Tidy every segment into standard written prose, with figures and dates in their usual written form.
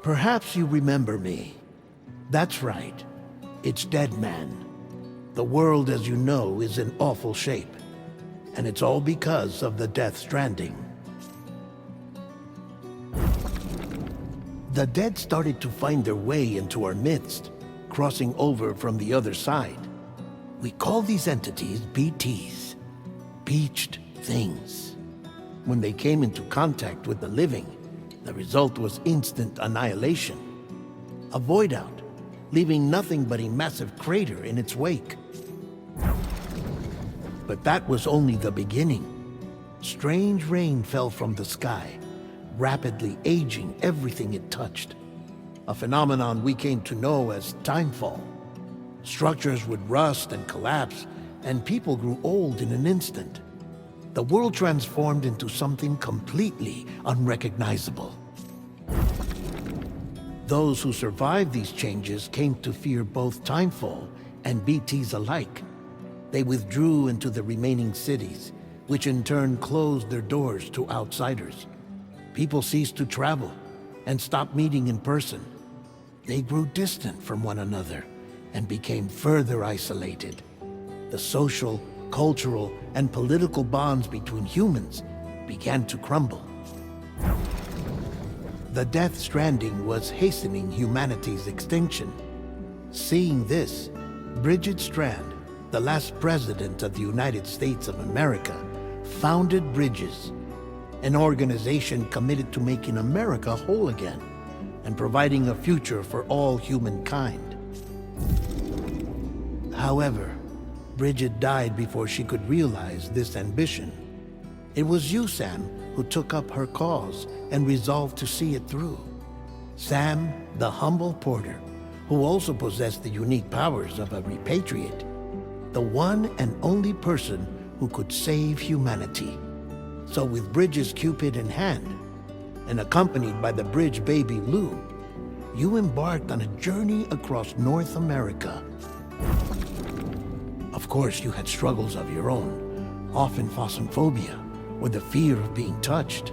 Perhaps you remember me. That's right. It's Dead Man. The world, as you know, is in awful shape. And it's all because of the Death Stranding. The dead started to find their way into our midst, crossing over from the other side. We call these entities BTs, Beached Things. When they came into contact with the living, the result was instant annihilation. A void out, leaving nothing but a massive crater in its wake. But that was only the beginning. Strange rain fell from the sky, rapidly aging everything it touched. A phenomenon we came to know as timefall. Structures would rust and collapse, and people grew old in an instant. The world transformed into something completely unrecognizable. Those who survived these changes came to fear both timefall and BTs alike. They withdrew into the remaining cities, which in turn closed their doors to outsiders. People ceased to travel and stopped meeting in person. They grew distant from one another and became further isolated. The social, cultural, and political bonds between humans began to crumble. The Death Stranding was hastening humanity's extinction. Seeing this, Bridget Strand, the last president of the United States of America, founded Bridges, an organization committed to making America whole again and providing a future for all humankind. However, Bridget died before she could realize this ambition. It was you, Sam, who took up her cause and resolved to see it through. Sam, the humble porter, who also possessed the unique powers of a repatriate, the one and only person who could save humanity. So with Bridges' Cupid in hand, and accompanied by the bridge baby Lou, you embarked on a journey across North America. Of course, you had struggles of your own, often phasmophobia, or the fear of being touched.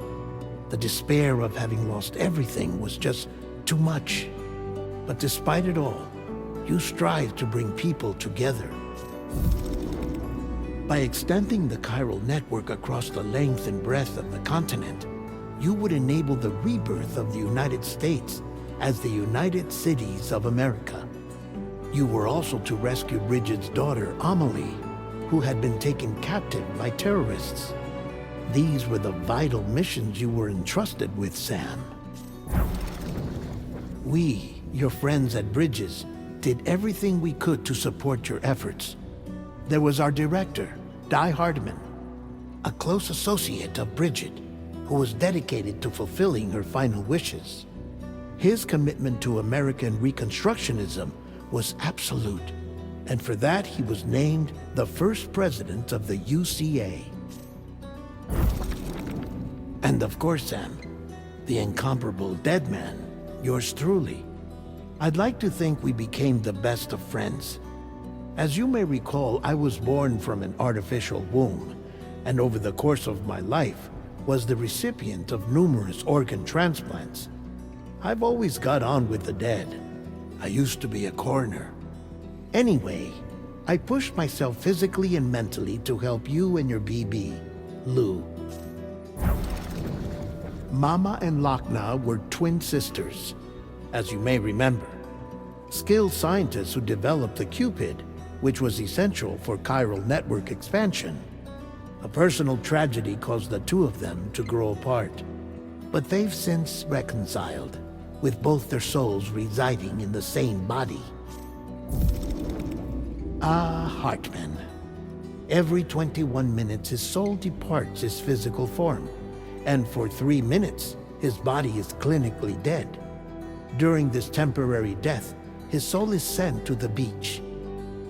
The despair of having lost everything was just too much. But despite it all, you strived to bring people together. By extending the chiral network across the length and breadth of the continent, you would enable the rebirth of the United States as the United Cities of America. You were also to rescue Bridget's daughter, Amelie, who had been taken captive by terrorists. These were the vital missions you were entrusted with, Sam. We, your friends at Bridges, did everything we could to support your efforts. There was our director, Di Hardman, a close associate of Bridget, who was dedicated to fulfilling her final wishes. His commitment to American Reconstructionism was absolute, and for that he was named the first president of the UCA. And of course, Sam, the incomparable Dead Man, yours truly. I'd like to think we became the best of friends. As you may recall, I was born from an artificial womb, and over the course of my life was the recipient of numerous organ transplants. I've always got on with the dead. I used to be a coroner. Anyway, I pushed myself physically and mentally to help you and your BB, Lou. Mama and Lakna were twin sisters, as you may remember. Skilled scientists who developed the Cupid, which was essential for chiral network expansion. A personal tragedy caused the two of them to grow apart. But they've since reconciled, with both their souls residing in the same body. Ah, Hartman. Every 21 minutes his soul departs his physical form, and for 3 minutes his body is clinically dead. During this temporary death, his soul is sent to the beach.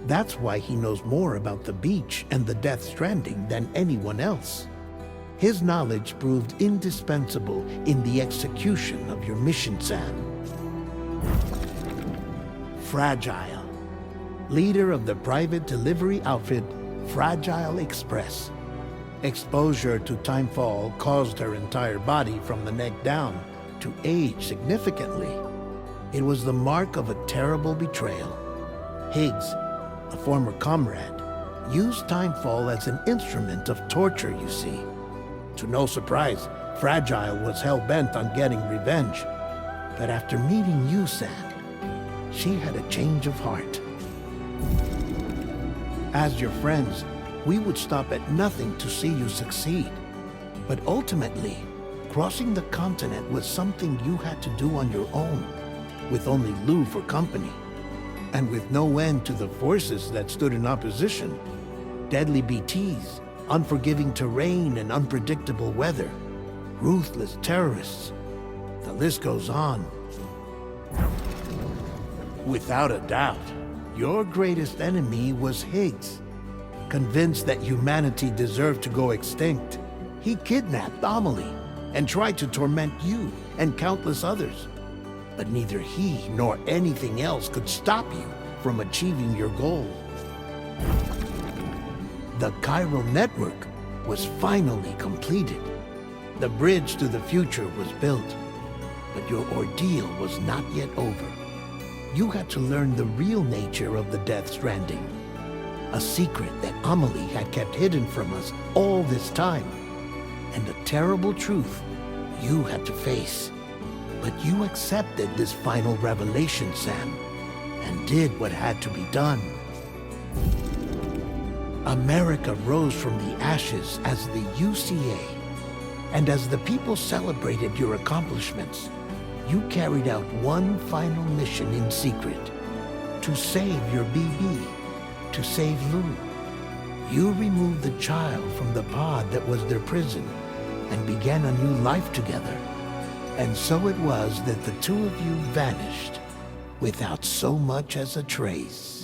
That's why he knows more about the beach and the Death Stranding than anyone else. His knowledge proved indispensable in the execution of your mission, Sam. Fragile, leader of the private delivery outfit Fragile Express. Exposure to timefall caused her entire body from the neck down to age significantly. It was the mark of a terrible betrayal. Higgs, a former comrade, used Timefall as an instrument of torture, you see. To no surprise, Fragile was hell-bent on getting revenge. But after meeting you, Sam, she had a change of heart. As your friends, we would stop at nothing to see you succeed. But ultimately, crossing the continent was something you had to do on your own, with only Lou for company. And with no end to the forces that stood in opposition. Deadly BTs, unforgiving terrain and unpredictable weather, ruthless terrorists. The list goes on. Without a doubt, your greatest enemy was Higgs. Convinced that humanity deserved to go extinct, he kidnapped Amelie and tried to torment you and countless others. But neither he nor anything else could stop you from achieving your goal. The chiral network was finally completed. The bridge to the future was built. But your ordeal was not yet over. You had to learn the real nature of the Death Stranding. A secret that Amelie had kept hidden from us all this time. And a terrible truth you had to face. But you accepted this final revelation, Sam, and did what had to be done. America rose from the ashes as the UCA, and as the people celebrated your accomplishments, you carried out one final mission in secret, to save your BB, to save Lou. You removed the child from the pod that was their prison, and began a new life together. And so it was that the two of you vanished, without so much as a trace.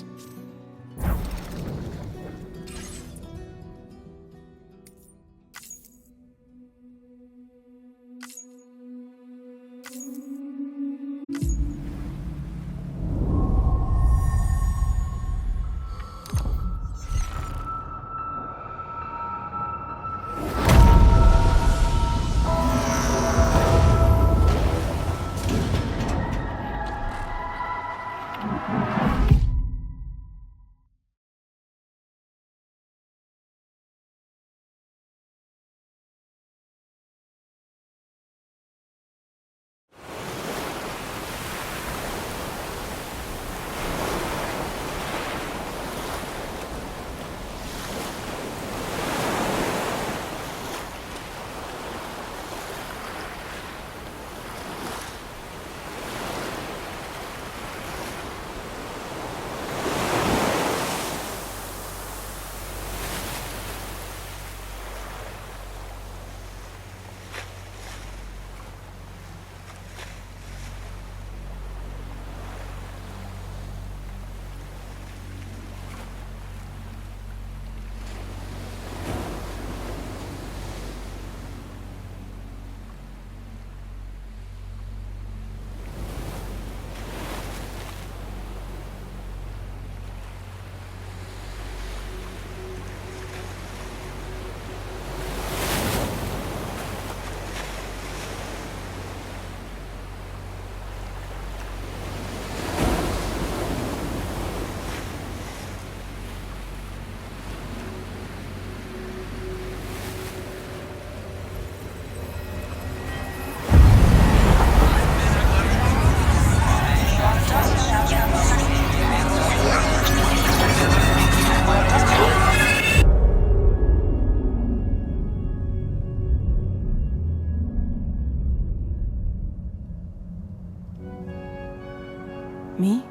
Me?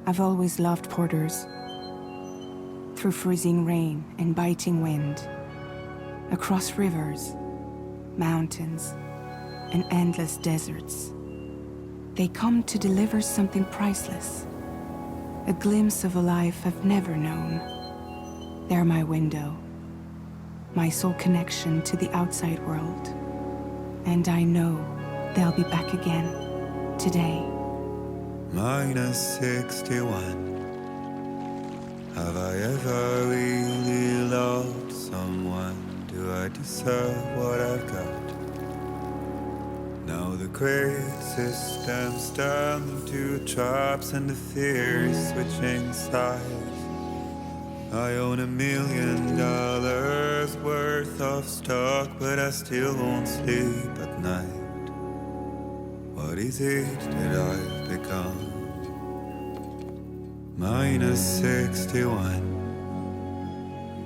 I've always loved porters. Through freezing rain and biting wind, across rivers, mountains, and endless deserts, they come to deliver something priceless, a glimpse of a life I've never known. They're my window, my sole connection to the outside world, and I know they'll be back again today. Minus 61. Have I ever really loved someone? Do I deserve what I've got? Now the great systems turn into traps and the fear is switching sides. I own $1 million worth of stock, but I still won't sleep at night. What is it that I've become? -61.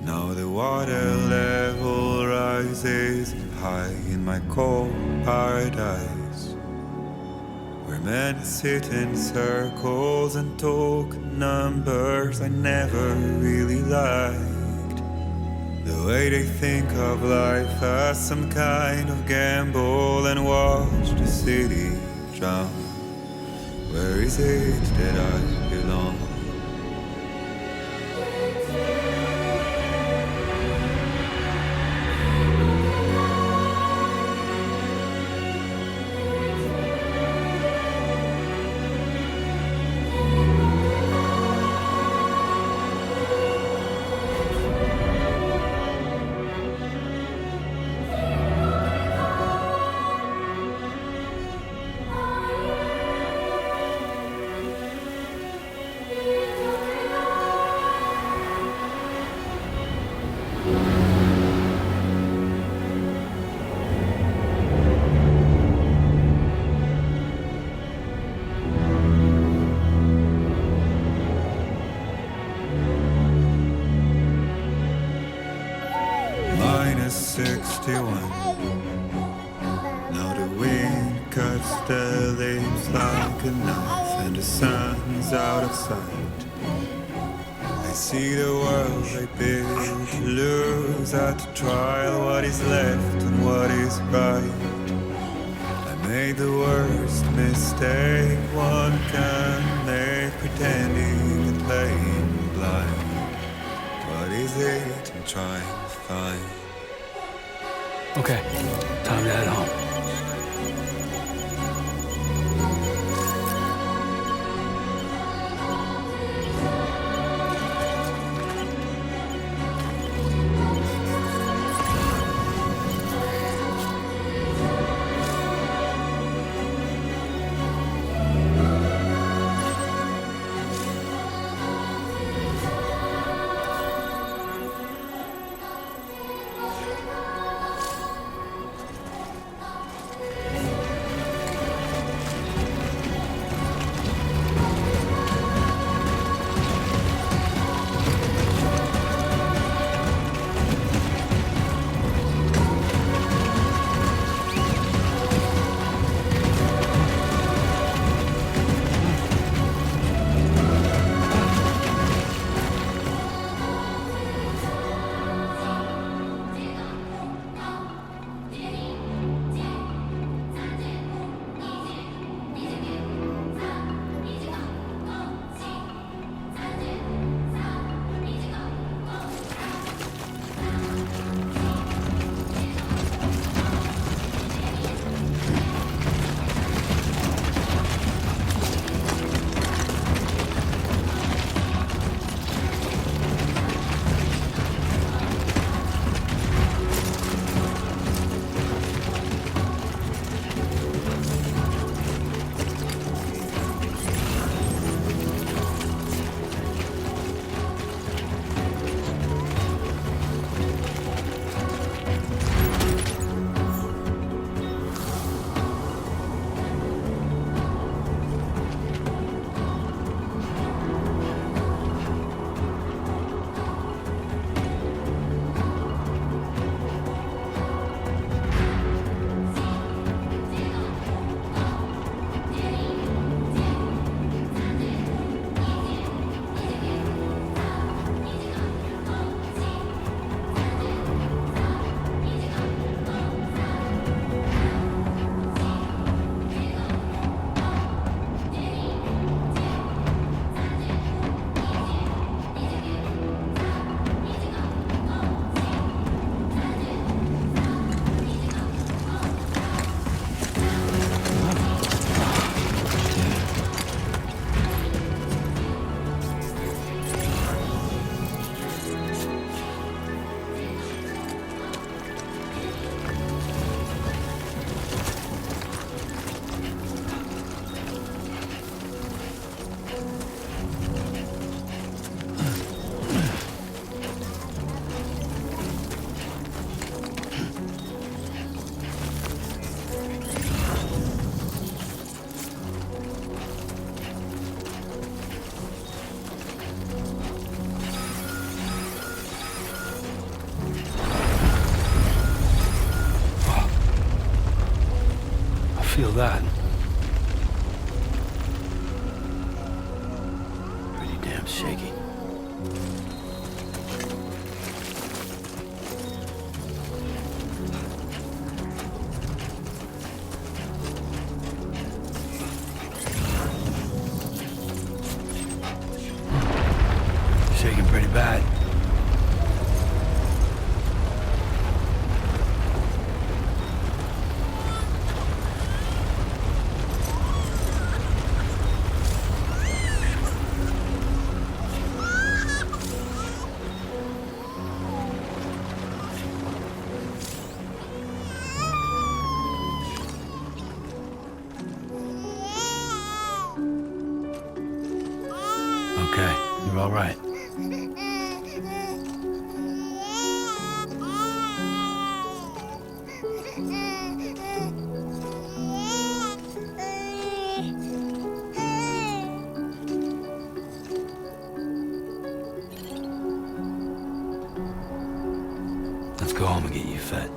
Now the water level rises high in my cold paradise, where men sit in circles and talk numbers I never really liked. The way they think of life as some kind of gamble and watch the city drown. Where is it that I belong? -61. Now the wind cuts the leaves like a knife and the sun's out of sight. I see the world I built to lose at the trial, what is left and what is right. I made the worst mistake one can make, pretending and playing blind. What is it I'm trying to find? Okay, time to head home. feel that? Pretty damn shaky. Shaking pretty bad. Okay, you're all right. Let's go home and get you fed.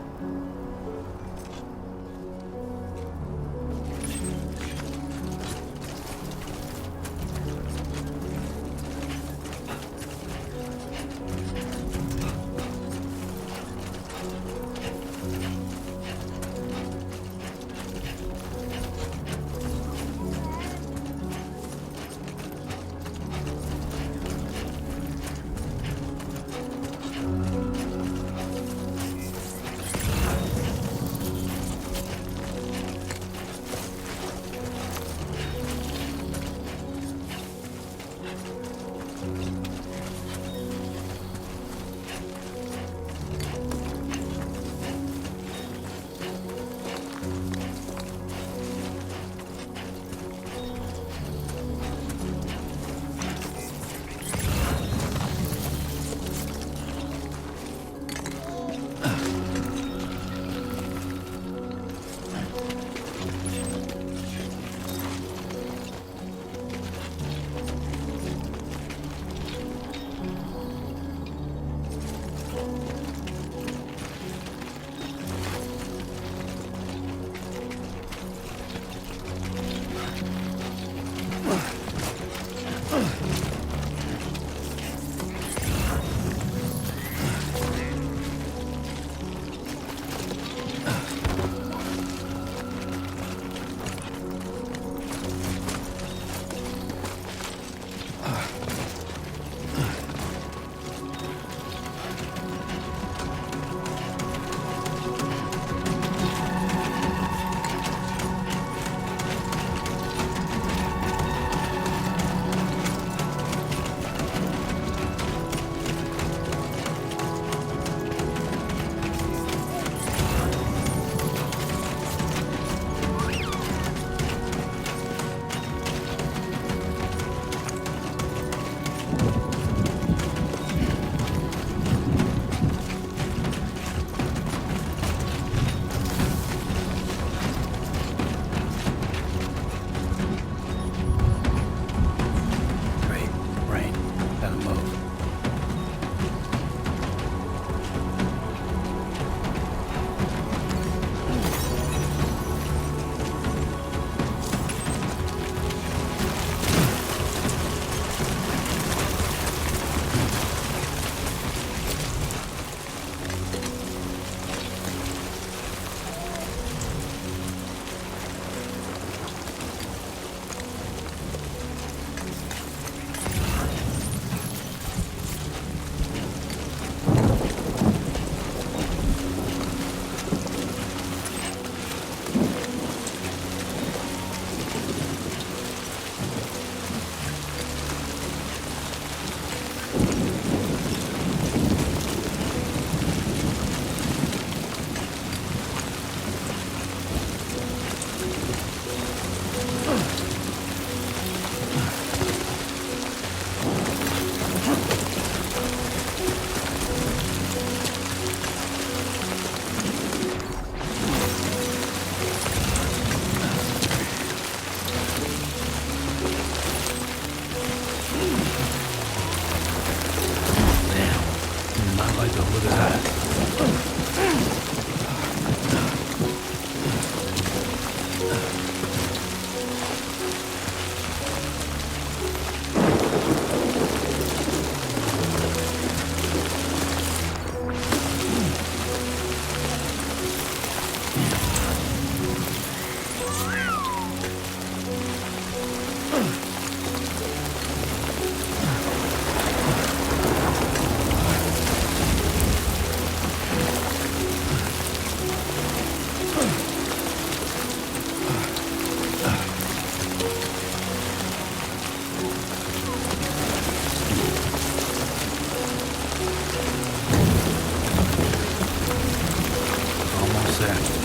there?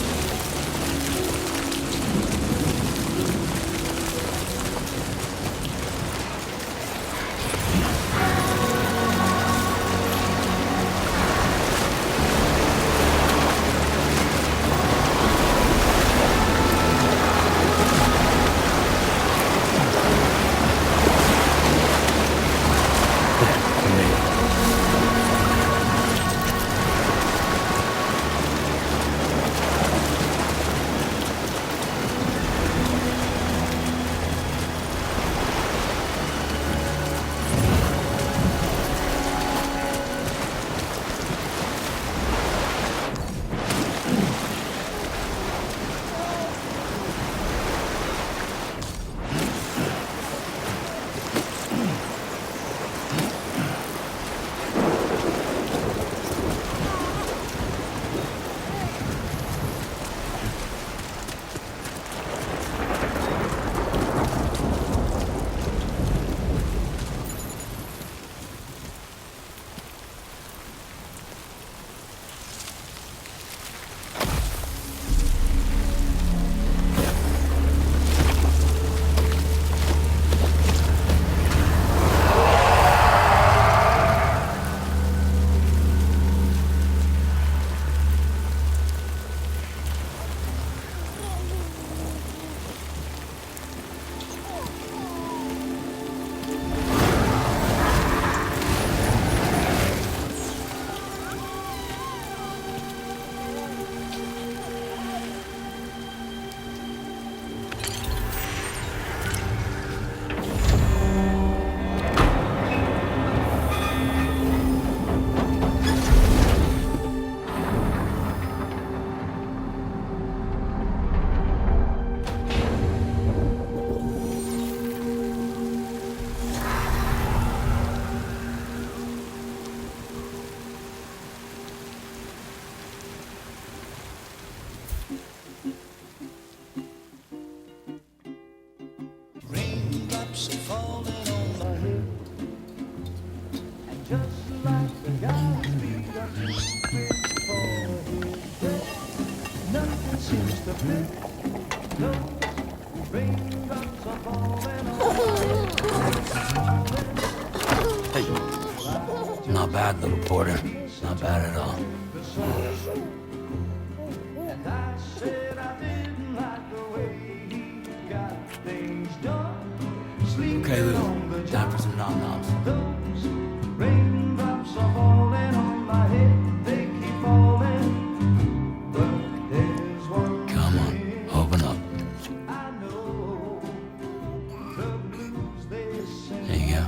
Not bad, little porter. Not bad at all. Okay, Lou. Time for some nom-noms. Come on, open up. There you go.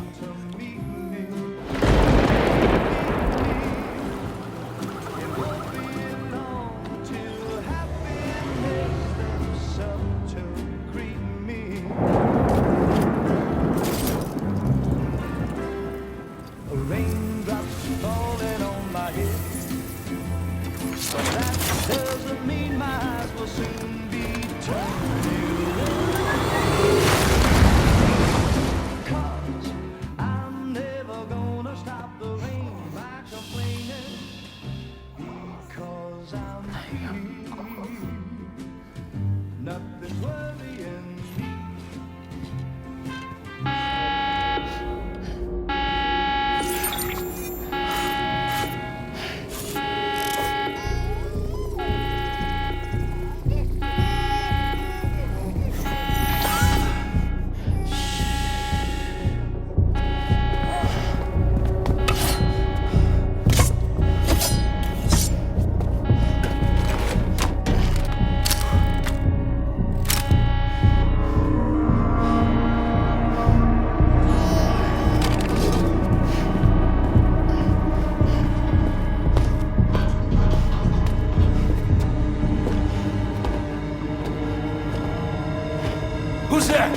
Who's there?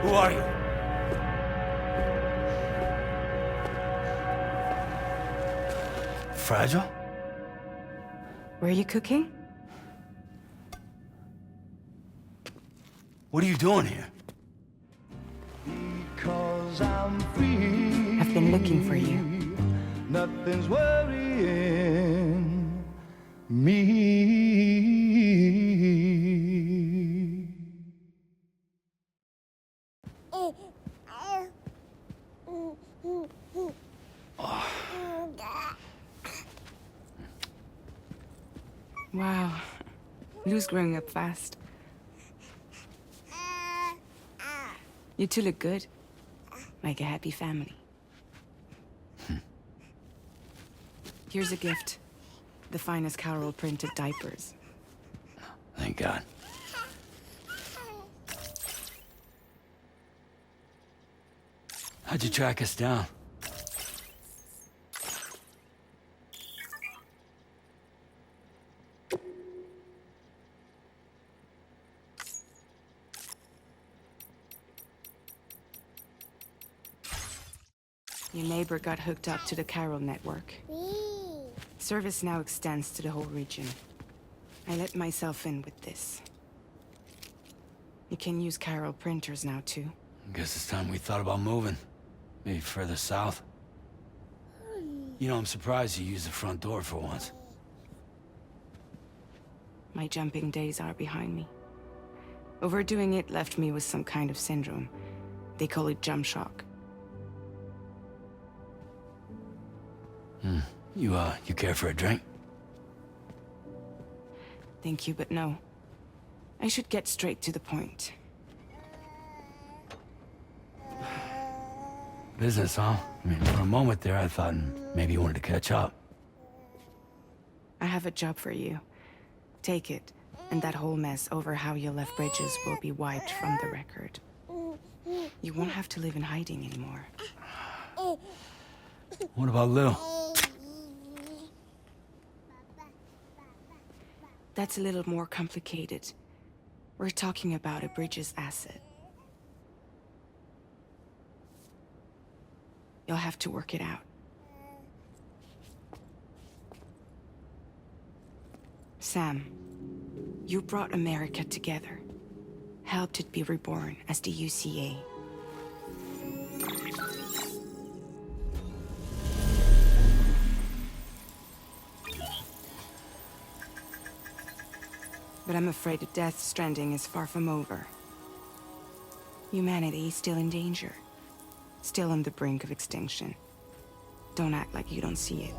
Who are you? Fragile? Were you cooking? What are you doing here? Because I'm free. I've been looking for you. Nothing's worrying me. Wow. Lou's growing up fast. You two look good. Like a happy family. Here's a gift. The finest Carol printed diapers. Thank God. How'd you track us down? Your neighbor got hooked up to the Carol network. Service now extends to the whole region. I let myself in with this. You can use Carol printers now, too. Guess it's time we thought about moving. Maybe further south. You know, I'm surprised you used the front door for once. My jumping days are behind me. Overdoing it left me with some kind of syndrome. They call it jump shock. You care for a drink? Thank you, but no. I should get straight to the point. Business, huh? I mean, for a moment there, I thought maybe you wanted to catch up. I have a job for you. Take it, and that whole mess over how you left Bridges will be wiped from the record. You won't have to live in hiding anymore. What about Lil? That's a little more complicated. We're talking about a Bridges asset. You'll have to work it out. Sam, you brought America together. Helped it be reborn as the UCA. But I'm afraid that Death Stranding is far from over. Humanity is still in danger. Still on the brink of extinction. Don't act like you don't see it.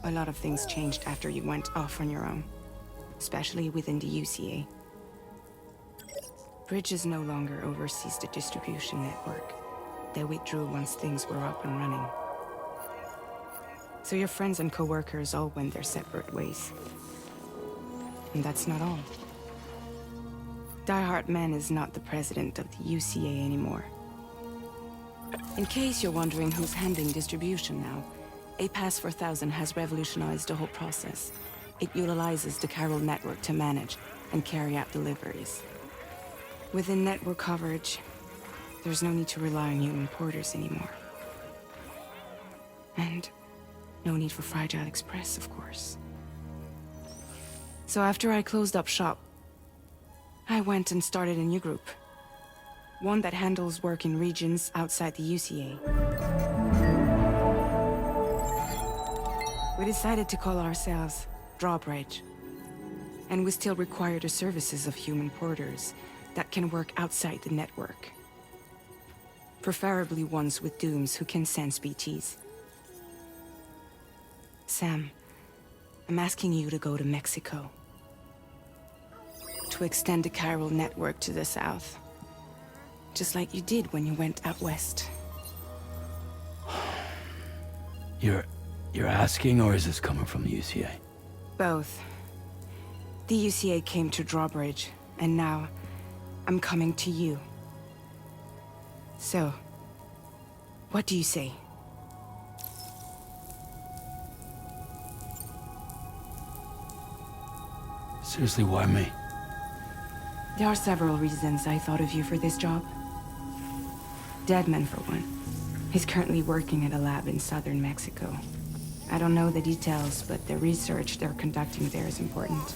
A lot of things changed after you went off on your own. Especially within the UCA. Bridges no longer oversees the distribution network. They withdrew once things were up and running. So your friends and co-workers all went their separate ways. And that's not all. Die Hard Man is not the president of the UCA anymore. In case you're wondering who's handling distribution now, A Pass 4000 has revolutionized the whole process. It utilizes the Carol network to manage and carry out deliveries. Within network coverage, there's no need to rely on human porters anymore. And no need for Fragile Express, of course. So after I closed up shop, I went and started a new group. One that handles work in regions outside the UCA. We decided to call ourselves Drawbridge. And we still require the services of human porters that can work outside the network. Preferably ones with dooms who can sense BTs. Sam, I'm asking you to go to Mexico. To extend the Carol network to the south. Just like you did when you went out west. You're asking, or is this coming from the UCA? Both. The UCA came to Drawbridge, and now I'm coming to you. So, what do you say? Seriously, why me? There are several reasons I thought of you for this job. Deadman, for one. He's currently working at a lab in southern Mexico. I don't know the details, but the research they're conducting there is important.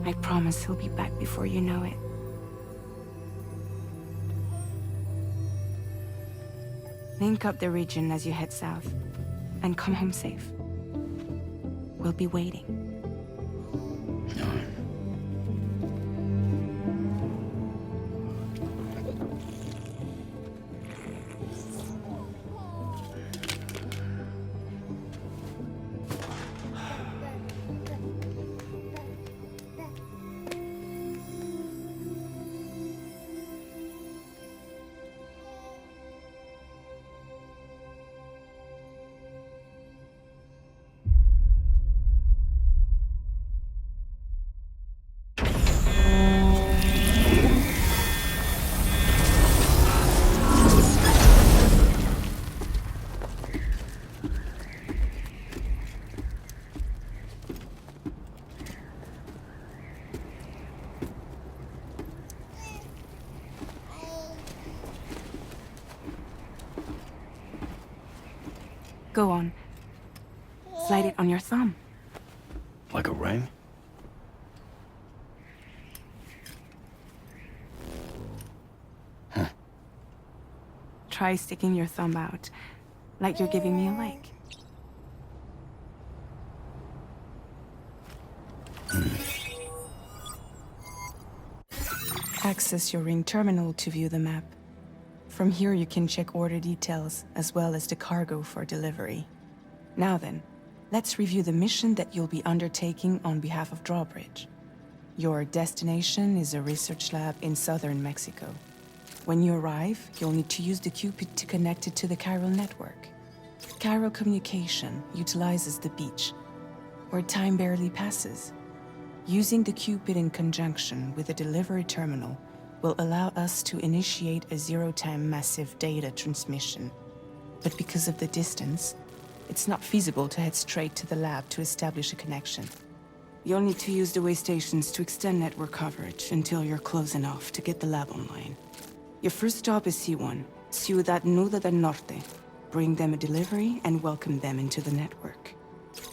I promise he'll be back before you know it. Link up the region as you head south, and come home safe. We'll be waiting. All right. Go on. Slide it on your thumb. Like a ring? Try sticking your thumb out, like you're giving me a like. Access your ring terminal to view the map. From here you can check order details, as well as the cargo for delivery. Now then, let's review the mission that you'll be undertaking on behalf of Drawbridge. Your destination is a research lab in southern Mexico. When you arrive, you'll need to use the Cupid to connect it to the chiral network. Chiral communication utilizes the beach, where time barely passes. Using the Cupid in conjunction with the delivery terminal will allow us to initiate a zero-time massive data transmission. But because of the distance, it's not feasible to head straight to the lab to establish a connection. You'll need to use the way stations to extend network coverage until you're close enough to get the lab online. Your first stop is C1, Ciudad Nuda del Norte. Bring them a delivery and welcome them into the network.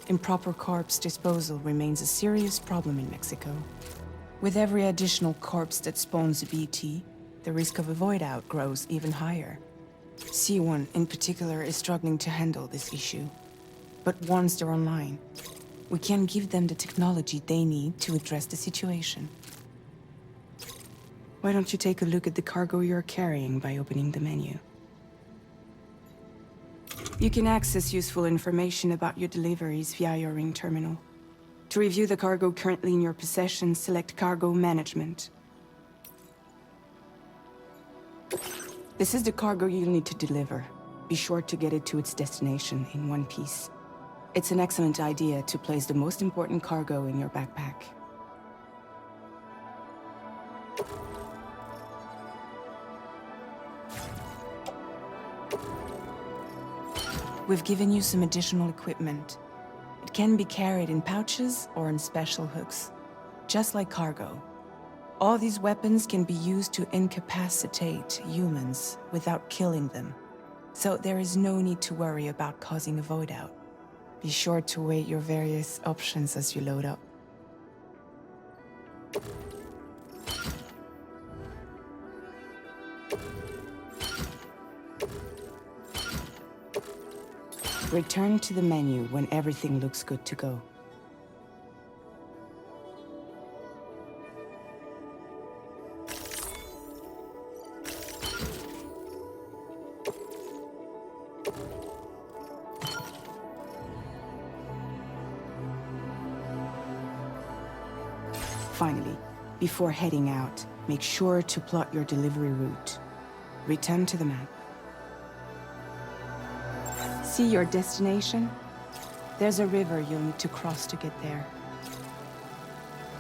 Improper corpse disposal remains a serious problem in Mexico. With every additional corpse that spawns a BT, the risk of a void out grows even higher. C1 in particular is struggling to handle this issue. But once they're online, we can give them the technology they need to address the situation. Why don't you take a look at the cargo you're carrying by opening the menu? You can access useful information about your deliveries via your ring terminal. To review the cargo currently in your possession, select Cargo Management. This is the cargo you'll need to deliver. Be sure to get it to its destination in one piece. It's an excellent idea to place the most important cargo in your backpack. We've given you some additional equipment. It can be carried in pouches or in special hooks, just like cargo. All these weapons can be used to incapacitate humans without killing them. So there is no need to worry about causing a void out. Be sure to weigh your various options as you load up. Return to the menu when everything looks good to go. Finally, before heading out, make sure to plot your delivery route. Return to the map. See your destination? There's a river you'll need to cross to get there.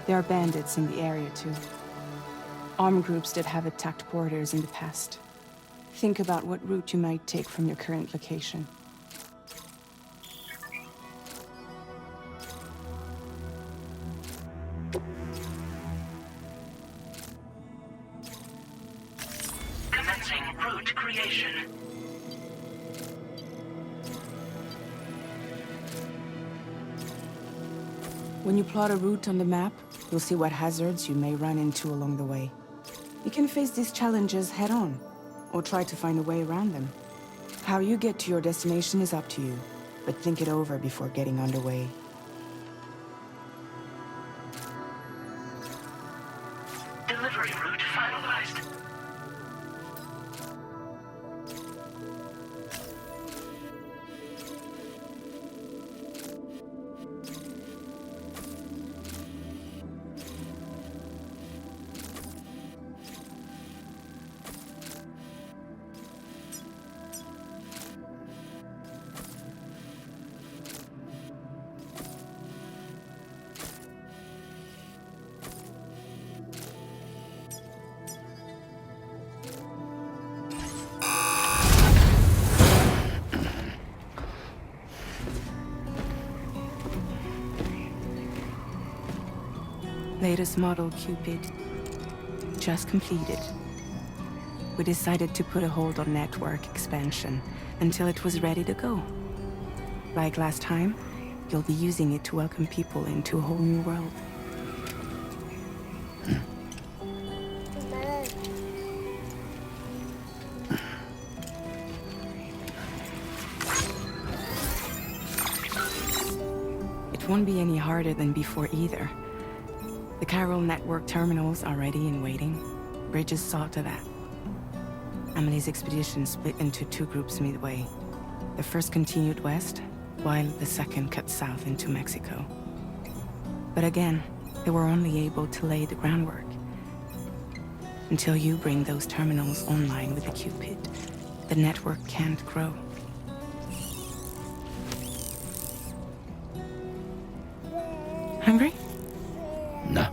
There are bandits in the area too. Armed groups that have attacked borders in the past. Think about what route you might take from your current location. Commencing route creation. When you plot a route on the map, You'll see what hazards you may run into along the way. You can face these challenges head-on, or try to find a way around them. How you get to your destination is up to you, but think it over before getting underway. Delivery route finalized. Latest model Cupid. Just completed. We decided to put a hold on network expansion until it was ready to go. Like last time, you'll be using it to welcome people into a whole new world. It won't be any harder than before either. The Chiral network terminals are ready and waiting. Bridges saw to that. Emily's expedition split into two groups midway. The first continued west, while the second cut south into Mexico. But again, they were only able to lay the groundwork. Until you bring those terminals online with the Cupid, the network can't grow. Hungry? No.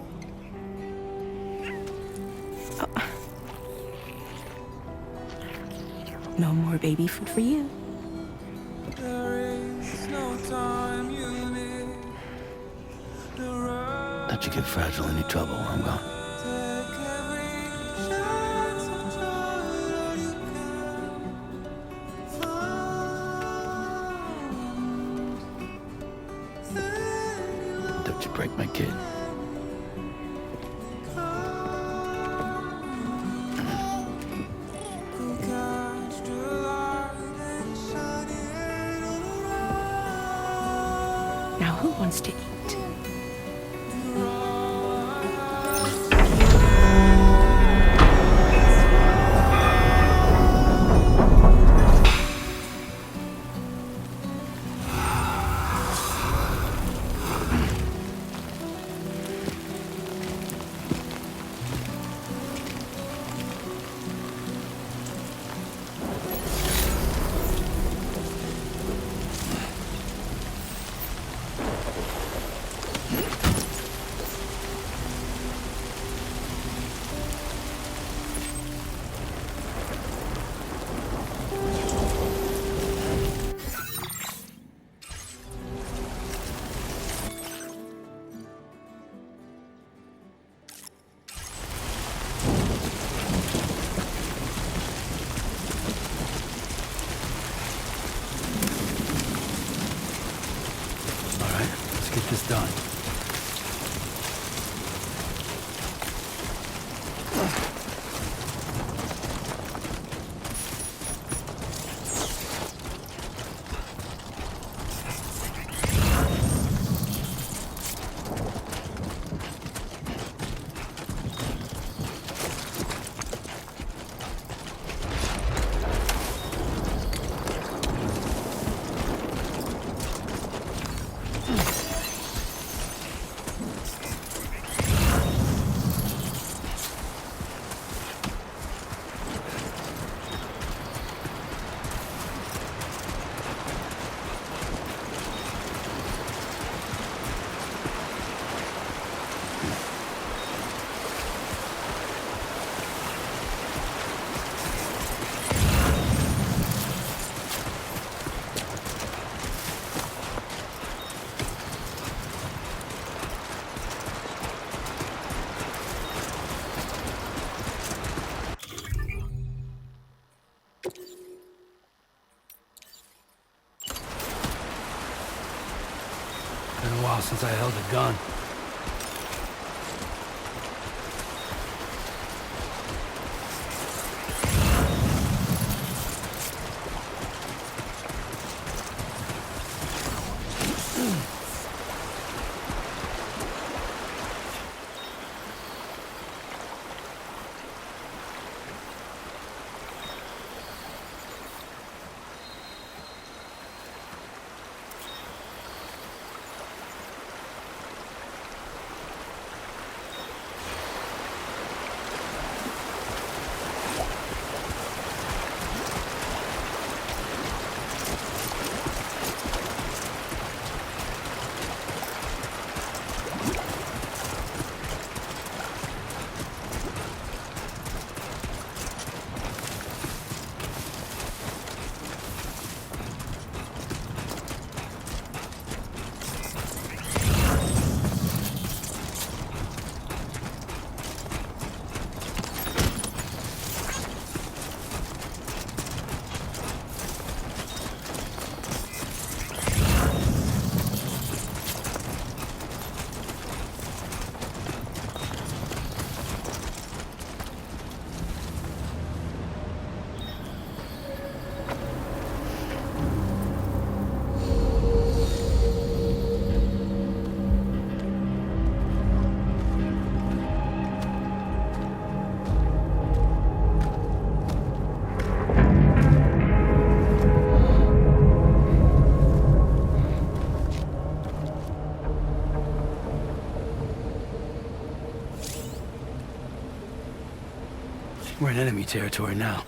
No more baby food for you. Don't you get fragile any trouble while I'm gone. Don't you break my kid. Now who wants to eat? Get this done. Been a while since I held a gun. We're in enemy territory now.